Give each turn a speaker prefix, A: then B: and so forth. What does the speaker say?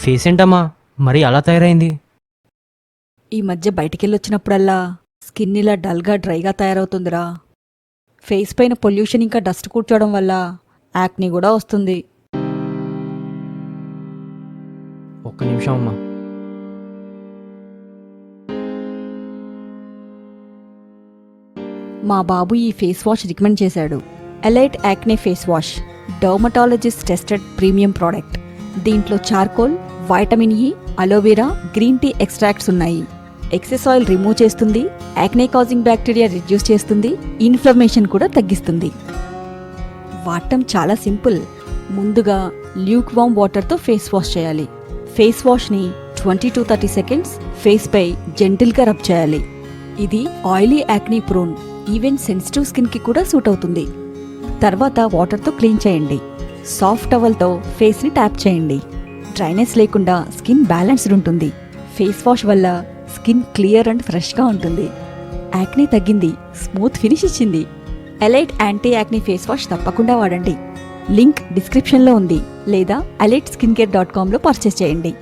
A: Face ఏంటమ్మా మరి అలా తయారైంది?
B: ఈ మధ్య బయటికెళ్ళొచ్చినప్పుడల్లా స్కిన్ ఇలా డల్గా డ్రైగా తయారవుతుందిరా. ఫేస్ పైన పొల్యూషన్ ఇంకా డస్ట్ కూర్చోవడం వల్ల యాక్ని కూడా వస్తుంది.
A: ఒక్క నిమిషం అమ్మా.
B: మా బాబు ఈ ఫేస్ వాష్ రికమెండ్ చేశాడు. Elite acne face wash, dermatologist tested premium product. దీంట్లో charcoal, vitamin E, aloe vera, green tea extracts ఉన్నాయి. ఎక్సెస్ ఆయిల్ రిమూవ్ చేస్తుంది, యాక్నే కాజింగ్ బ్యాక్టీరియా రిడ్యూస్ చేస్తుంది, ఇన్ఫ్లమేషన్ కూడా తగ్గిస్తుంది. వాడటం చాలా సింపుల్. ముందుగా ల్యూక్ వామ్ వాటర్తో ఫేస్ వాష్ చేయాలి. ఫేస్ వాష్ని 20-30 సెకండ్స్ ఫేస్పై జెంటిల్గా రబ్ చేయాలి. ఇది oily acne prone, even sensitive స్కిన్కి కూడా సూట్ అవుతుంది. తర్వాత వాటర్తో క్లీన్ చేయండి. సాఫ్ట్ టవల్తో ఫేస్ని ట్యాప్ చేయండి. డ్రైనెస్ లేకుండా స్కిన్ బ్యాలెన్స్డ్ ఉంటుంది. ఫేస్ వాష్ వల్ల స్కిన్ క్లియర్ అండ్ ఫ్రెష్గా ఉంటుంది. యాక్నీ తగ్గింది, స్మూత్ ఫినిష్ ఇచ్చింది. Elite anti acne face wash తప్పకుండా వాడండి. లింక్ డిస్క్రిప్షన్లో ఉంది లేదా elitesskincare.com లో పర్చేస్ చేయండి.